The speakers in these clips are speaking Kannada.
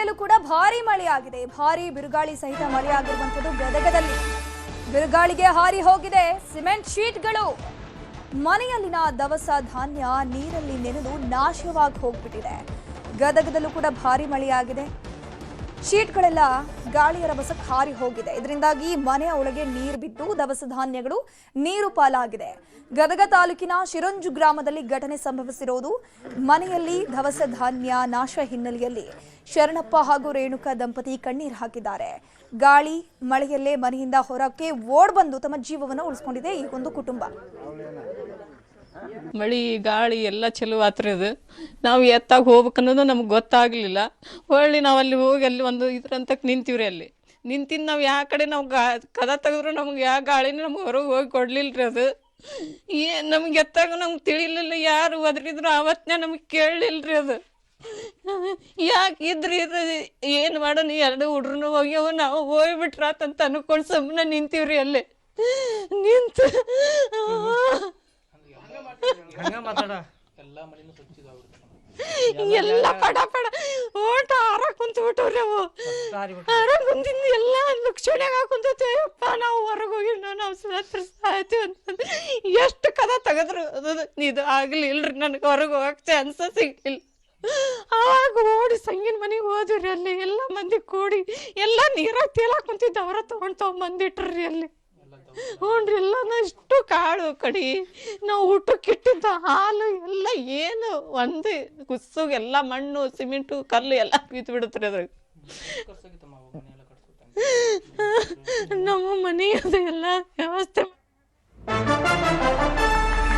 ಮೇಲೂ ಕೂಡ ಭಾರಿ ಮಳೆಯಾಗಿದೆ. ಭಾರಿ ಬಿರುಗಾಳಿ ಸಹಿತ ಮಳೆಯಾಗಿರುವಂತದ್ದು ಗದಗದಲ್ಲಿ. ಬಿರುಗಾಳಿಗೆ ಹಾರಿ ಹೋಗಿದೆ ಸಿಮೆಂಟ್ ಶೀಟ್ಗಳು. ಮನೆಯಲ್ಲಿನ ದವಸ ಧಾನ್ಯ ನೀರಲ್ಲಿ ನೆನೆದು ನಾಶವಾಗಿ ಹೋಗ್ಬಿಟ್ಟಿದೆ. ಗದಗದಲ್ಲೂ ಕೂಡ ಭಾರಿ ಮಳೆಯಾಗಿದೆ. ಶೀಟ್ಗಳೆಲ್ಲ ಗಾಳಿಯ ರಭಸಕ್ಕೆ ಹಾರಿ ಹೋಗಿದೆ. ಇದರಿಂದಾಗಿ ಮನೆಯ ಒಳಗೆ ನೀರು ಬಿದ್ದು ದವಸ ಧಾನ್ಯಗಳು ನೀರು ಪಾಲಾಗಿದೆ. ಗದಗ ತಾಲೂಕಿನ ಶಿರಂಜು ಗ್ರಾಮದಲ್ಲಿ ಘಟನೆ ಸಂಭವಿಸಿರುವುದು. ಮನೆಯಲ್ಲಿ ದವಸ ಧಾನ್ಯ ನಾಶ ಹಿನ್ನೆಲೆಯಲ್ಲಿ ಶರಣಪ್ಪ ಹಾಗೂ ರೇಣುಕಾ ದಂಪತಿ ಕಣ್ಣೀರು ಹಾಕಿದ್ದಾರೆ. ಗಾಳಿ ಮಳೆಯಲ್ಲೇ ಮನೆಯಿಂದ ಹೊರಕ್ಕೆ ಓಡ್ ಬಂದು ತಮ್ಮ ಜೀವವನ್ನು ಉಳಿಸಿಕೊಂಡಿದೆ ಈ ಒಂದು ಕುಟುಂಬ. ಮಳೆ ಗಾಳಿ ಎಲ್ಲ ಚಲೋ ಆತ್ರಿ. ಅದು ನಾವು ಎತ್ತಾಗ ಹೋಗ್ಬೇಕು ಅನ್ನೋದು ನಮ್ಗೆ ಗೊತ್ತಾಗಲಿಲ್ಲ. ಹೊಳ್ಳಿ ನಾವು ಅಲ್ಲಿ ಹೋಗಿ ಅಲ್ಲಿ ಒಂದು ಇದ್ರಂತಕ್ಕೆ ನಿಂತೀವ್ರಿ. ಅಲ್ಲಿ ನಿಂತಿದ್ದು ನಾವು ಯಾವ ಕಡೆ ನಾವು ಕದ ತೆಗೆದ್ರು ನಮ್ಗೆ ಯಾವ ಗಾಳಿನ ನಮ್ಗೆ ಹೊರಗೆ ಹೋಗಿ ಕೊಡ್ಲಿಲ್ಲ ರೀ. ಅದು ನಮ್ಗೆ ಎತ್ತಾಗ ನಮ್ಗೆ ತಿಳಿಲಿಲ್ಲ. ಯಾರು ಒದರಿದ್ರು ಆವತ್ತನೇ ನಮಗೆ ಕೇಳಲಿಲ್ಲ ರೀ. ಅದು ಯಾಕೆ ಇದ್ರಿ ಏನು ಮಾಡೋಣ, ಎರಡು ಹುಡ್ರನ್ನ ಹೋಗ್ಯವ ನಾವು ಹೋಗ್ಬಿಟ್ರಾತಂತ ಅನ್ಕೊಂಡು ಸುಮ್ಮನೆ ನಿಂತೀವ್ರಿ. ಅಲ್ಲಿ ನಿಂತು ಎಲ್ಲ ಪಡ ಪಡ ಓಟ ಹಾರ ಕುಂತು ಬಿಟ್ಟವ್ರಿ. ಅವು ಹಾರ ಕುಂತಿಂದ ಎಲ್ಲ ಲಕ್ಷಣೆಗ ಕುಂತಪ್ಪ. ನಾವು ಹೊರಗೆ ಹೋಗಿ ನಾವು ಸಾಯ್ತೀವಿ ಅಂತಂದು ಎಷ್ಟು ಕದ ತೆಗೆದ್ರು ಇದು ಆಗ್ಲಿಲ್ರಿ. ನನಗೆ ಹೊರಗೆ ಹೋಗಕ್ಕೆ ಚಾನ್ಸ ಸಿಗ್ಲಿಲ್ಲ. ಆವಾಗ ಓಡಿ ಸಂಗಿನ ಮನೆಗೆ ಹೋದ್ರಿ. ಅಲ್ಲಿ ಎಲ್ಲ ಮಂದಿ ಕೂಡಿ ಎಲ್ಲ ನೀರಾಗ ತೇಲಾಕ ಕುಂತಿದ್ದು ಅವರ ತಗೊಂಡ್ಬಂದಿಟ್ರಿ. ಅಲ್ಲಿ ಹ್ಞೂನ್ರಿ ಎಲ್ಲ ಇಷ್ಟು ಕಾಳು ಕಡಿ ನಾವು ಊಟಕ್ಕಿಟ್ಟಿದ್ದ ಹಾಲು ಎಲ್ಲ ಏನು ಒಂದು ಕುಸ್ಸುಗೆಲ್ಲ ಮಣ್ಣು ಸಿಮೆಂಟು ಕಲ್ಲು ಎಲ್ಲ ಬಿದ್ದು ಬಿಡುತ್ರಿ. ಅದ್ರಾಗ ನಮ್ಮ ಮನೆ ಅದು ಎಲ್ಲ ವ್ಯವಸ್ಥೆ.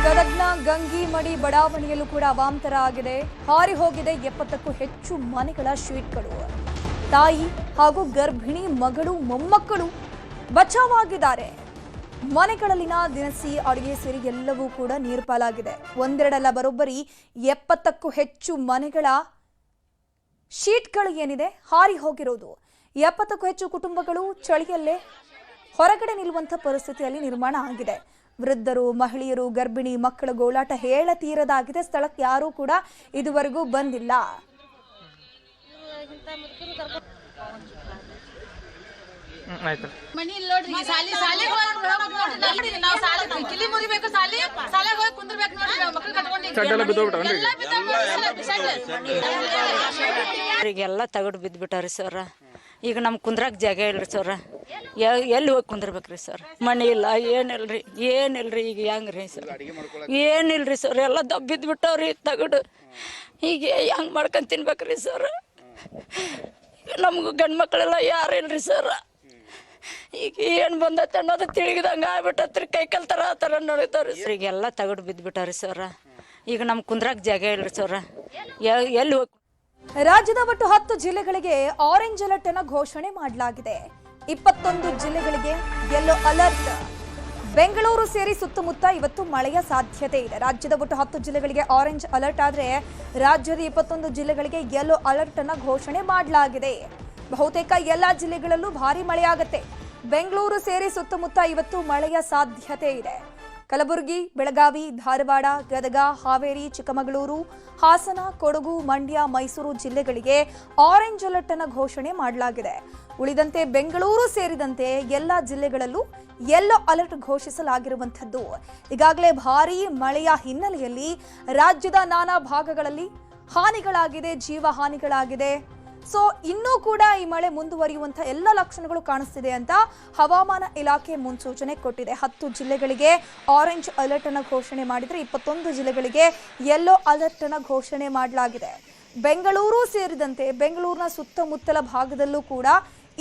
ಗದಗ್ನ ಗಂಗಿಮಡಿ ಬಡಾವಣೆಯಲ್ಲೂ ಕೂಡ ಅವಾಂತರ ಆಗಿದೆ. ಹಾರಿ ಹೋಗಿದೆ 70ಕ್ಕೂ ಹೆಚ್ಚು ಮನೆಗಳ ಶೀಟ್ಗಳು. ತಾಯಿ ಹಾಗೂ ಗರ್ಭಿಣಿ ಮಗಳು ಮೊಮ್ಮಕ್ಕಳು ಬಚಾವಾಗಿದ್ದಾರೆ. ಮನೆಗಳಲ್ಲಿನ ದಿನಸಿ ಅಡುಗೆ ಸೇರಿ ಎಲ್ಲವೂ ಕೂಡ ನೀರು ಪಾಲಾಗಿದೆ. ಒಂದೆರಡಲ್ಲ, ಬರೋಬ್ಬರಿ 70ಕ್ಕೂ ಹೆಚ್ಚು ಮನೆಗಳ ಶೀಟ್ಗಳು ಏನಿದೆ ಹಾರಿ ಹೋಗಿರೋದು. 70ಕ್ಕೂ ಹೆಚ್ಚು ಕುಟುಂಬಗಳು ಚಳಿಯಲ್ಲೇ ಹೊರಗಡೆ ನಿಲ್ಲುವಂಥ ಪರಿಸ್ಥಿತಿಯಲ್ಲಿ ನಿರ್ಮಾಣ ಆಗಿದೆ. ವೃದ್ಧರು, ಮಹಿಳೆಯರು, ಗರ್ಭಿಣಿ ಮಕ್ಕಳ ಗೋಳಾಟ ಹೇಳತೀರದಾಗಿದೆ. ಸ್ಥಳಕ್ಕೆ ಯಾರೂ ಕೂಡ ಇದುವರೆಗೂ ಬಂದಿಲ್ಲ. ಈಗೆಲ್ಲ ತಗಡು ಬಿದ್ದುಬಿಟ್ಟಾರಿ ಸರ್. ಈಗ ನಮ್ಗೆ ಕುಂದ್ರಾಗ ಜಾಗ ಇಲ್ರಿ ಸರ್. ಎಲ್ಲಿ ಹೋಗಿ ಕುಂದ್ರಬೇಕ್ರಿ ಸರ್? ಮನೆ ಇಲ್ಲ, ಏನಿಲ್ರಿ. ಈಗ ಹೆಂಗ್ರಿ ಸರ್? ಏನಿಲ್ರಿ ಸರ್, ಎಲ್ಲ ದಬ್ಬಿದ್ಬಿಟ್ಟವ್ರಿ ತಗಡು. ಈಗ ಹೆಂಗೆ ಮಾಡ್ಕೊಂಡು ತಿನ್ಬೇಕ್ರಿ ಸರ್? ನಮಗೂ ಗಂಡು ಮಕ್ಕಳೆಲ್ಲ ಯಾರು ಇಲ್ರಿ ಸರ್. ಈಗ ಏನು ಬಂದೈತೆ ಅನ್ನೋದು ತಿಳಿದಂಗೆ ಆಗ್ಬಿಟ್ಟತ್ರಿ. ಕೈ ಕಲ್ತಾರ ಆ ಥರ ನೋಡಿದವ್ರಿ ಸರ್. ಈಗೆಲ್ಲ ತಗಡು ಬಿದ್ದುಬಿಟ್ಟಾರಿ ಸರ್. ಈಗ ನಮ್ಗೆ ಕುಂದ್ರಾಗ ಜಾಗ ಇಲ್ರಿ ಸರ್. ಎಲ್ಲಿ ಹೋಗಿ. ರಾಜ್ಯದ ಒಟ್ಟು 10 ಜಿಲ್ಲೆಗಳಿಗೆ ಆರೆಂಜ್ ಅಲರ್ಟ್ ಅನ್ನು ಘೋಷಣೆ ಮಾಡಲಾಗಿದೆ. 21 ಜಿಲ್ಲೆಗಳಿಗೆ ಯೆಲ್ಲೋ ಅಲರ್ಟ್. ಬೆಂಗಳೂರು ಸೇರಿ ಸುತ್ತಮುತ್ತ ಇವತ್ತು ಮಳೆಯ ಸಾಧ್ಯತೆ ಇದೆ. ರಾಜ್ಯದ ಒಟ್ಟು 10 ಜಿಲ್ಲೆಗಳಿಗೆ ಆರೆಂಜ್ ಅಲರ್ಟ್ ಆದರೆ ರಾಜ್ಯದ 21 ಜಿಲ್ಲೆಗಳಿಗೆ ಯೆಲ್ಲೋ ಅಲರ್ಟ್ ಅನ್ನು ಘೋಷಣೆ ಮಾಡಲಾಗಿದೆ. ಬಹುತೇಕ ಎಲ್ಲ ಜಿಲ್ಲೆಗಳಲ್ಲೂ ಭಾರಿ ಮಳೆಯಾಗುತ್ತೆ. ಬೆಂಗಳೂರು ಸೇರಿ ಸುತ್ತಮುತ್ತ ಇವತ್ತು ಮಳೆಯ ಸಾಧ್ಯತೆ ಇದೆ. ಕಲಬುರಗಿ, ಬೆಳಗಾವಿ, ಧಾರವಾಡ, ಗದಗ, ಹಾವೇರಿ, ಚಿಕ್ಕಮಗಳೂರು, ಹಾಸನ, ಕೊಡಗು, ಮಂಡ್ಯ, ಮೈಸೂರು ಜಿಲ್ಲೆಗಳಿಗೆ ಆರೆಂಜ್ ಅಲರ್ಟ್ ಅನ್ನು ಘೋಷಣೆ ಮಾಡಲಾಗಿದೆ. ಉಳಿದಂತೆ ಬೆಂಗಳೂರು ಸೇರಿದಂತೆ ಎಲ್ಲ ಜಿಲ್ಲೆಗಳಲ್ಲೂ ಯೆಲ್ಲೋ ಅಲರ್ಟ್ ಘೋಷಿಸಲಾಗಿರುವಂಥದ್ದು. ಈಗಾಗಲೇ ಭಾರೀ ಮಳೆಯ ಹಿನ್ನೆಲೆಯಲ್ಲಿ ರಾಜ್ಯದ ನಾನಾ ಭಾಗಗಳಲ್ಲಿ ಹಾನಿಗಳಾಗಿದೆ, ಜೀವ ಹಾನಿಗಳಾಗಿದೆ. ಸೊ ಇನ್ನೂ ಕೂಡ ಈ ಮಳೆ ಮುಂದುವರಿಯುವಂಥ ಎಲ್ಲ ಲಕ್ಷಣಗಳು ಕಾಣಿಸ್ತಿದೆ ಅಂತ ಹವಾಮಾನ ಇಲಾಖೆ ಮುನ್ಸೂಚನೆ ಕೊಟ್ಟಿದೆ. 10 ಜಿಲ್ಲೆಗಳಿಗೆ ಆರೆಂಜ್ ಅಲರ್ಟ್ ಅನ್ನು ಘೋಷಣೆ ಮಾಡಿದರೆ 21 ಜಿಲ್ಲೆಗಳಿಗೆ ಯೆಲ್ಲೋ ಅಲರ್ಟ್ ಅನ್ನು ಘೋಷಣೆ ಮಾಡಲಾಗಿದೆ. ಬೆಂಗಳೂರು ಸೇರಿದಂತೆ ಬೆಂಗಳೂರಿನ ಸುತ್ತಮುತ್ತಲ ಭಾಗದಲ್ಲೂ ಕೂಡ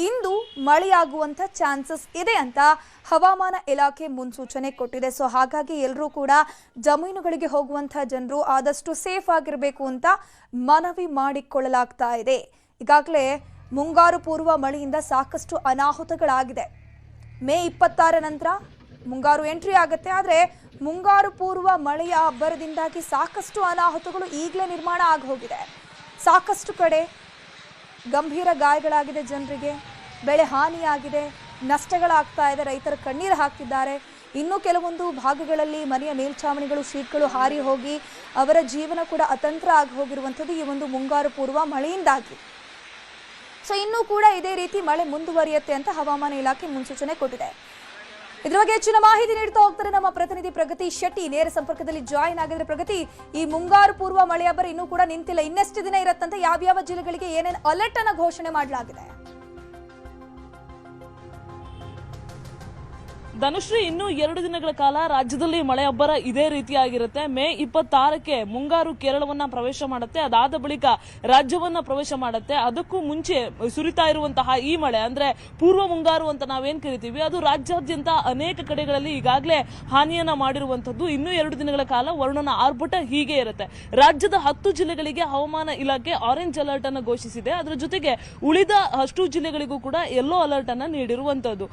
ಇಂದು ಮಳೆಯಾಗುವಂಥ ಚಾನ್ಸಸ್ ಇದೆ ಅಂತ ಹವಾಮಾನ ಇಲಾಖೆ ಮುನ್ಸೂಚನೆ ಕೊಟ್ಟಿದೆ. ಸೊ ಹಾಗಾಗಿ ಎಲ್ಲರೂ ಕೂಡ ಜಮೀನುಗಳಿಗೆ ಹೋಗುವಂಥ ಜನರು ಆದಷ್ಟು ಸೇಫ್ ಆಗಿರಬೇಕು ಅಂತ ಮನವಿ ಮಾಡಿಕೊಳ್ಳಲಾಗ್ತಾ ಇದೆ. ಈಗಾಗಲೇ ಮುಂಗಾರು ಪೂರ್ವ ಮಳೆಯಿಂದ ಸಾಕಷ್ಟು ಅನಾಹುತಗಳಾಗಿದೆ. ಮೇ 26 ನಂತರ ಮುಂಗಾರು ಎಂಟ್ರಿ ಆಗುತ್ತೆ. ಆದರೆ ಮುಂಗಾರು ಪೂರ್ವ ಮಳೆಯ ಅಬ್ಬರದಿಂದಾಗಿ ಸಾಕಷ್ಟು ಅನಾಹುತಗಳು ಈಗಲೇ ನಿರ್ಮಾಣ ಆಗಿ ಹೋಗಿದೆ. ಸಾಕಷ್ಟು ಕಡೆ ಗಂಭೀರ ಗಾಯಗಳಾಗಿದೆ, ಜನರಿಗೆ ಬೆಳೆ ಹಾನಿಯಾಗಿದೆ, ನಷ್ಟಗಳಾಗ್ತಾ ಇದೆ, ರೈತರ ಕಣ್ಣೀರು ಹಾಕ್ತಿದ್ದಾರೆ. ಇನ್ನು ಕೆಲವೊಂದು ಭಾಗಗಳಲ್ಲಿ ಮನೆಯ ಮೇಲ್ಛಾವಣಿಗಳು, ಶೀಟ್ಗಳು ಹಾರಿ ಹೋಗಿ ಅವರ ಜೀವನ ಕೂಡ ಅತಂತ್ರ ಆಗಿ ಹೋಗಿರುವಂಥದ್ದು ಈ ಒಂದು ಮುಂಗಾರು ಪೂರ್ವ ಮಳೆಯಿಂದಾಗಿ. ಸೊ ಇನ್ನೂ ಕೂಡ ಇದೇ ರೀತಿ ಮಳೆ ಮುಂದುವರಿಯುತ್ತೆ ಅಂತ ಹವಾಮಾನ ಇಲಾಖೆ ಮುನ್ಸೂಚನೆ ಕೊಟ್ಟಿದೆ. ಇದ್ರ ಬಗ್ಗೆ ಹೆಚ್ಚಿನ ಮಾಹಿತಿ ನೀಡ್ತಾ ಹೋಗ್ತಾರೆ ನಮ್ಮ ಪ್ರತಿನಿಧಿ ಪ್ರಗತಿ ಶೆಟ್ಟಿ. ನೇರ ಸಂಪರ್ಕದಲ್ಲಿ ಜಾಯಿನ್ ಆಗಿದ್ರೆ ಪ್ರಗತಿ, ಈ ಮುಂಗಾರು ಪೂರ್ವ ಮಳೆ ಅಬ್ಬರ ಇನ್ನೂ ಕೂಡ ನಿಂತಿಲ್ಲ, ಇನ್ನೆಷ್ಟು ದಿನ ಇರತ್ತಂತೆ? ಯಾವ್ಯಾವ ಜಿಲ್ಲೆಗಳಿಗೆ ಏನೇನು ಅಲರ್ಟ್ ಅನ್ನ ಘೋಷಣೆ ಮಾಡಲಾಗಿದೆ? ಧನುಶ್ರೀ, ಇನ್ನೂ 2 ದಿನಗಳ ಕಾಲ ರಾಜ್ಯದಲ್ಲಿ ಮಳೆ ಅಬ್ಬರ ಇದೇ ರೀತಿಯಾಗಿರುತ್ತೆ. ಮೇ 26ಕ್ಕೆ ಮುಂಗಾರು ಕೇರಳವನ್ನ ಪ್ರವೇಶ ಮಾಡುತ್ತೆ, ಅದಾದ ಬಳಿಕ ರಾಜ್ಯವನ್ನ ಪ್ರವೇಶ ಮಾಡುತ್ತೆ. ಅದಕ್ಕೂ ಮುಂಚೆ ಸುರಿತಾ ಇರುವಂತಹ ಈ ಮಳೆ ಅಂದ್ರೆ ಪೂರ್ವ ಮುಂಗಾರು ಅಂತ ನಾವೇನ್ ಕರಿತೀವಿ, ಅದು ರಾಜ್ಯಾದ್ಯಂತ ಅನೇಕ ಕಡೆಗಳಲ್ಲಿ ಈಗಾಗಲೇ ಹಾನಿಯನ್ನ ಮಾಡಿರುವಂತದ್ದು. ಇನ್ನೂ 2 ದಿನಗಳ ಕಾಲ ವರುಣನ ಆರ್ಭಟ ಹೀಗೆ ಇರುತ್ತೆ. ರಾಜ್ಯದ 10 ಜಿಲ್ಲೆಗಳಿಗೆ ಹವಾಮಾನ ಇಲಾಖೆ ಆರೆಂಜ್ ಅಲರ್ಟ್ ಅನ್ನು ಘೋಷಿಸಿದೆ. ಅದರ ಜೊತೆಗೆ ಉಳಿದ 10 ಜಿಲ್ಲೆಗಳಿಗೂ ಕೂಡ ಯೆಲ್ಲೋ ಅಲರ್ಟ್ ಅನ್ನ ನೀಡಿರುವಂತದ್ದು.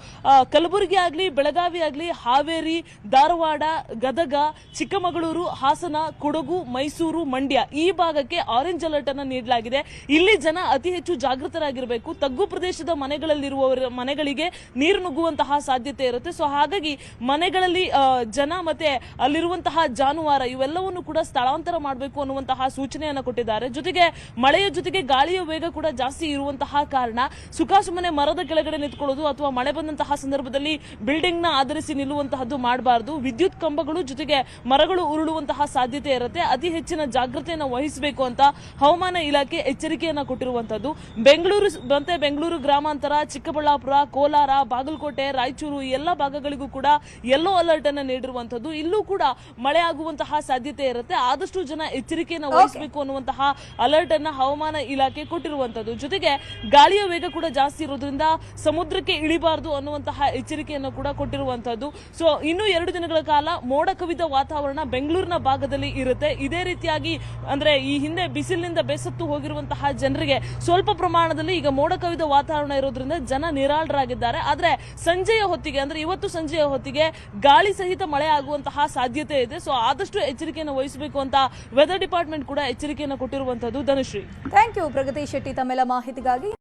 ಕಲಬುರಗಿ ಆಗ್ಲಿ, ಬೆಳಗಾವಿ ಆಗಲಿ, ಹಾವೇರಿ, ಧಾರವಾಡ, ಗದಗ, ಚಿಕ್ಕಮಗಳೂರು, ಹಾಸನ, ಕೊಡಗು, ಮೈಸೂರು, ಮಂಡ್ಯ ಈ ಭಾಗಕ್ಕೆ ಆರೆಂಜ್ ಅಲರ್ಟ್ ಅನ್ನು ನೀಡಲಾಗಿದೆ. ಇಲ್ಲಿ ಜನ ಅತಿ ಹೆಚ್ಚು ಜಾಗೃತರಾಗಿರಬೇಕು. ತಗ್ಗು ಪ್ರದೇಶದ ಮನೆಗಳಲ್ಲಿರುವವರ ಮನೆಗಳಿಗೆ ನೀರು ನುಗ್ಗುವಂತಹ ಸಾಧ್ಯತೆ ಇರುತ್ತೆ. ಸೊ ಹಾಗಾಗಿ ಮನೆಗಳಲ್ಲಿ ಜನ ಮತ್ತೆ ಅಲ್ಲಿರುವಂತಹ ಜಾನುವಾರ ಇವೆಲ್ಲವನ್ನು ಕೂಡ ಸ್ಥಳಾಂತರ ಮಾಡಬೇಕು ಅನ್ನುವಂತಹ ಸೂಚನೆಯನ್ನು ಕೊಟ್ಟಿದ್ದಾರೆ. ಜೊತೆಗೆ ಮಳೆಯ ಜೊತೆಗೆ ಗಾಳಿಯ ವೇಗ ಕೂಡ ಜಾಸ್ತಿ ಇರುವಂತಹ ಕಾರಣ ಸುಖಾಸುಮ್ಮನೆ ಮರದ ಕೆಳಗಡೆ ನಿಂತ್ಕೊಳ್ಳೋದು ಅಥವಾ ಮಳೆ ಬಂದಂತಹ ಸಂದರ್ಭದಲ್ಲಿ ಬಿಲ್ಡಿಂಗ್ ನ ಆಧರಿಸಿ ನಿಲ್ಲುವಂತಹದ್ದು ಮಾಡಬಾರದು. ವಿದ್ಯುತ್ ಕಂಬಗಳು ಜೊತೆಗೆ ಮರಗಳು ಉರುಳುವಂತಹ ಸಾಧ್ಯತೆ ಇರುತ್ತೆ. ಅತಿ ಹೆಚ್ಚಿನ ಜಾಗೃತೆಯನ್ನು ವಹಿಸಬೇಕು ಅಂತ ಹವಾಮಾನ ಇಲಾಖೆ ಎಚ್ಚರಿಕೆಯನ್ನ ಕೊಟ್ಟಿರುವಂತದ್ದು. ಬೆಂಗಳೂರು ಗ್ರಾಮಾಂತರ, ಚಿಕ್ಕಬಳ್ಳಾಪುರ, ಕೋಲಾರ, ಬಾಗಲಕೋಟೆ, ರಾಯಚೂರು ಎಲ್ಲ ಭಾಗಗಳಿಗೂ ಕೂಡ ಯೆಲ್ಲೋ ಅಲರ್ಟ್ ಅನ್ನು ನೀಡಿರುವಂತದ್ದು. ಇಲ್ಲೂ ಕೂಡ ಮಳೆ ಆಗುವಂತಹ ಸಾಧ್ಯತೆ ಇರುತ್ತೆ. ಆದಷ್ಟು ಜನ ಎಚ್ಚರಿಕೆಯನ್ನು ವಹಿಸಬೇಕು ಅನ್ನುವಂತಹ ಅಲರ್ಟ್ ಅನ್ನ ಹವಾಮಾನ ಇಲಾಖೆ ಕೊಟ್ಟಿರುವಂತದ್ದು. ಜೊತೆಗೆ ಗಾಳಿಯ ವೇಗ ಕೂಡ ಜಾಸ್ತಿ ಇರೋದ್ರಿಂದ ಸಮುದ್ರಕ್ಕೆ ಇಳಿಬಾರದು ಅನ್ನುವಂತಹ ಎಚ್ಚರಿಕೆಯನ್ನು ಕೂಡ ಕೊಟ್ಟಿರುವಂತದ್ದು. ಸೊ ಇನ್ನು 2 ದಿನಗಳ ಕಾಲ ಮೋಡ ಕವಿದ ವಾತಾವರಣ ಬೆಂಗಳೂರಿನ ಭಾಗದಲ್ಲಿ ಇರುತ್ತೆ. ಇದೇ ರೀತಿಯಾಗಿ ಅಂದ್ರೆ ಈ ಹಿಂದೆ ಬಿಸಿಲಿನಿಂದ ಬೇಸತ್ತು ಹೋಗಿರುವಂತಹ ಜನರಿಗೆ ಸ್ವಲ್ಪ ಪ್ರಮಾಣದಲ್ಲಿ ಈಗ ಮೋಡ ಕವಿದ ವಾತಾವರಣ ಇರೋದ್ರಿಂದ ಜನ ನಿರಾಳರಾಗಿದ್ದಾರೆ. ಆದ್ರೆ ಸಂಜೆಯ ಹೊತ್ತಿಗೆ ಅಂದ್ರೆ ಇವತ್ತು ಸಂಜೆಯ ಹೊತ್ತಿಗೆ ಗಾಳಿ ಸಹಿತ ಮಳೆ ಆಗುವಂತಹ ಸಾಧ್ಯತೆ ಇದೆ. ಸೊ ಆದಷ್ಟು ಎಚ್ಚರಿಕೆಯನ್ನು ವಹಿಸಬೇಕು ಅಂತ ವೆದರ್ ಡಿಪಾರ್ಟ್ಮೆಂಟ್ ಕೂಡ ಎಚ್ಚರಿಕೆಯನ್ನು ಕೊಟ್ಟಿರುವಂತದ್ದು. ಧನುಶ್ರೀ, ಥ್ಯಾಂಕ್ ಯು ಪ್ರಗತಿ ಶೆಟ್ಟಿ ತಮ್ಮೆಲ್ಲ ಮಾಹಿತಿಗಾಗಿ.